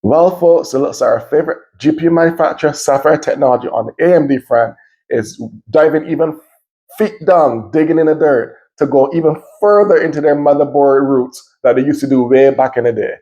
Well, folks, it looks like our favorite GPU manufacturer, Sapphire Technology, on the AMD front, is diving even feet down, digging in the dirt to go even further into their motherboard roots that they used to do way back in the day.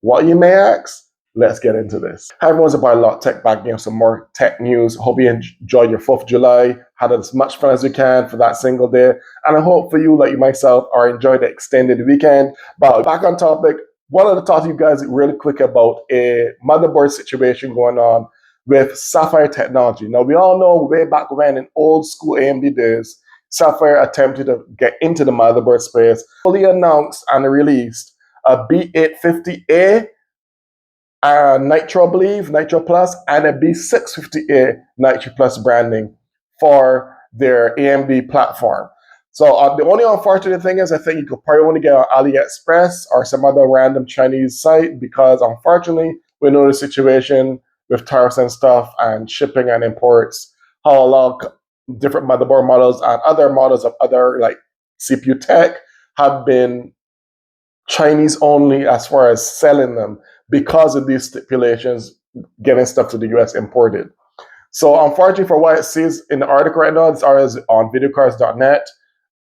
What you may ask? Let's get into this. Hi everyone, it's about a lot tech back here, some more tech news. Hope you enjoyed your 4th of July, had as much fun as you can for that single day. And I hope for you, like you myself, are enjoying the extended weekend. But back on topic, wanted to talk to you guys really quick about a motherboard situation going on with Sapphire Technology. Now, we all know way back when in old school AMD days, Sapphire attempted to get into the motherboard space, fully announced and released a B850A, Nitro, I believe, Nitro Plus, and a B650A Nitro Plus branding for their AMD platform. So the only unfortunate thing is I think you could probably only get on AliExpress or some other random Chinese site because unfortunately we know the situation with tariffs and stuff and shipping and imports, how a lot of different motherboard models and other models of other like CPU tech have been Chinese only as far as selling them because of these stipulations, getting stuff to the US imported. So unfortunately for what it says in the article right now, as on videocards.net,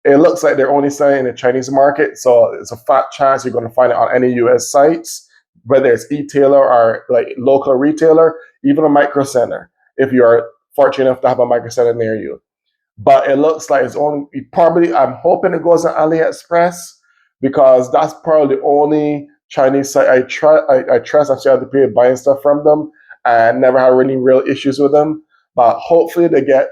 it looks like they're only selling in the Chinese market. So it's a fat chance you're going to find it on any US sites, whether it's e-tailer or like local retailer, even a micro center, if you're fortunate enough to have a micro center near you. But it looks like it's only probably, I'm hoping it goes on AliExpress because that's probably the only Chinese site I trust. I still have to pay buying stuff from them and never had any real issues with them. But hopefully they get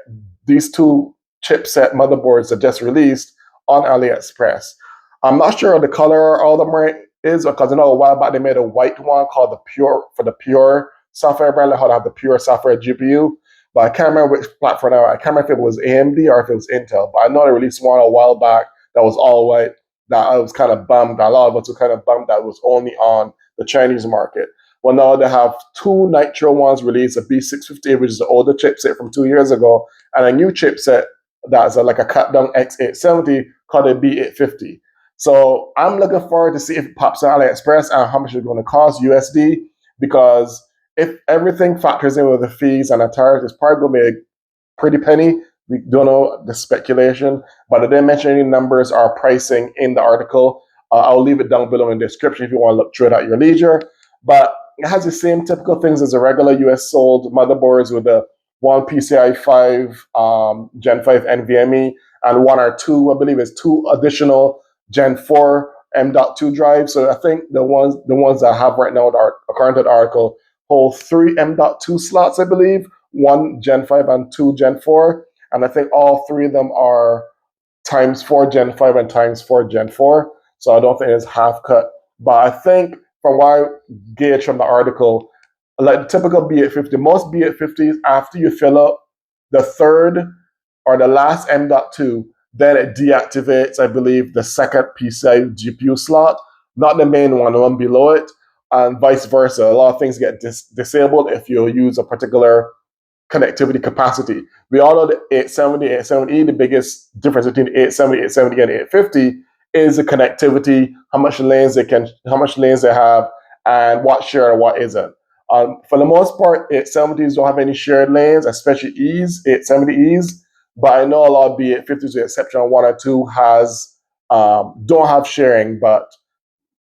these two chipset motherboards that just released on AliExpress. I'm not sure the color all of them is because I know a while back they made a white one called the Pure Sapphire brand, like how they have the Pure Sapphire GPU. But I can't remember which platform now. I can't remember if it was AMD or if it was Intel. But I know they released one a while back that was all white. That I was kind of bummed. A lot of us were kind of bummed that it was only on the Chinese market. Well, now they have two Nitro ones released, a B650A, which is the older chipset from 2 years ago, and a new chipset that's like a cut down X870 called a B850. So I'm looking forward to see if it pops on AliExpress and how much it's going to cost USD, because if everything factors in with the fees and the tariffs, it's probably going to be a pretty penny. We don't know the speculation, but I didn't mention any numbers or pricing in the article. I'll leave it down below in the description if you want to look through it at your leisure. But it has the same typical things as a regular US sold motherboards with the one PCI 5 Gen 5 NVMe and one or two, I believe it's two additional Gen 4 M.2 drives. So I think the ones that I have right now that are according to the article hold 3 M.2 slots, I believe, one Gen 5 and two Gen 4. And I think all three of them are times 4 Gen 5 and times 4 Gen 4. So I don't think it's half cut. But I think from what I gauge from the article, like the typical B850, most B850s, after you fill up the third or the last M.2, then it deactivates, I believe, the second PCI GPU slot, not the main one, the one below it, and vice versa. A lot of things get disabled if you use a particular connectivity capacity. We all know the 870, 870E, the biggest difference between the 870, 870, and 850 is the connectivity, how much lanes they have, and what share and what isn't. For the most part, 870s don't have any shared lanes, especially E's, 870Es. But I know a lot of B850s, with the exception of one or two, don't have sharing. But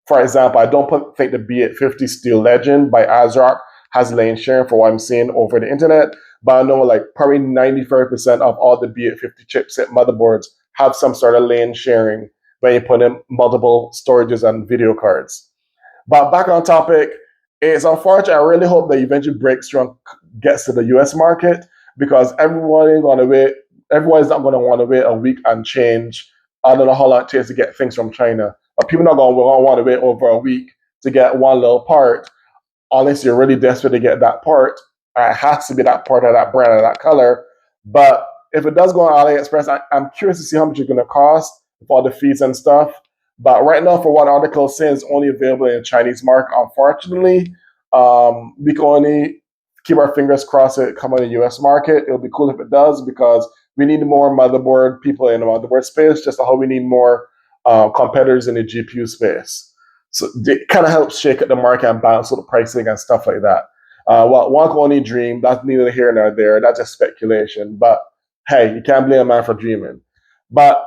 for example, I don't think the B850 Steel Legend by ASRock has lane sharing for what I'm seeing over the internet. But I know like probably 95% of all the B850 chipset motherboards have some sort of lane sharing when you put in multiple storages and video cards. But back on topic, it's unfortunate. I really hope that eventually breakthrough gets to the US market because everyone's not going to want to wait a week and change. I don't know how long it takes to get things from China. But people not going to want to wait over a week to get one little part unless you're really desperate to get that part. It has to be that part of that brand or that color. But if it does go on AliExpress, I'm curious to see how much it's going to cost with all the fees and stuff. But right now, for what article says, it's only available in the Chinese market. Unfortunately, we can only keep our fingers crossed it come on the US market. It'll be cool if it does because we need more motherboard people in the motherboard space, just how we need more competitors in the GPU space. So it kind of helps shake up the market and balance out the pricing and stuff like that. Well, one can only dream. That's neither here nor there. That's just speculation. But hey, you can't blame a man for dreaming. But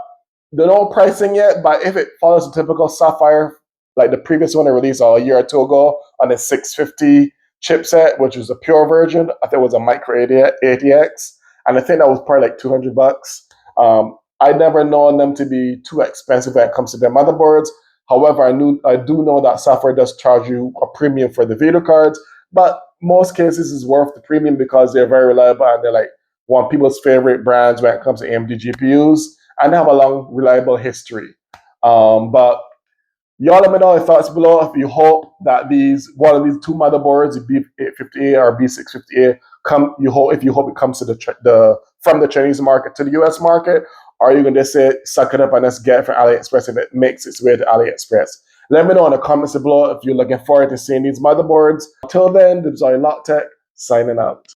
they don't know pricing yet. But if it follows the typical Sapphire, like the previous one they released a year or two ago on the 650 chipset, which was a pure version, I think it was a micro ATX, and I think that was probably like $200. I never known them to be too expensive when it comes to their motherboards. However, I do know that Sapphire does charge you a premium for the video cards, but most cases is worth the premium because they're very reliable and they're like one of people's favorite brands when it comes to AMD GPUs, and they have a long, reliable history. But y'all let me know your thoughts below. If you hope that one of these two motherboards, the B850A or B650A, if you hope it comes to from the Chinese market to the US market, or you can just say suck it up and just get it from AliExpress if it makes its way to AliExpress. Let me know in the comments below if you're looking forward to seeing these motherboards. Until then, this is Lock Tech signing out.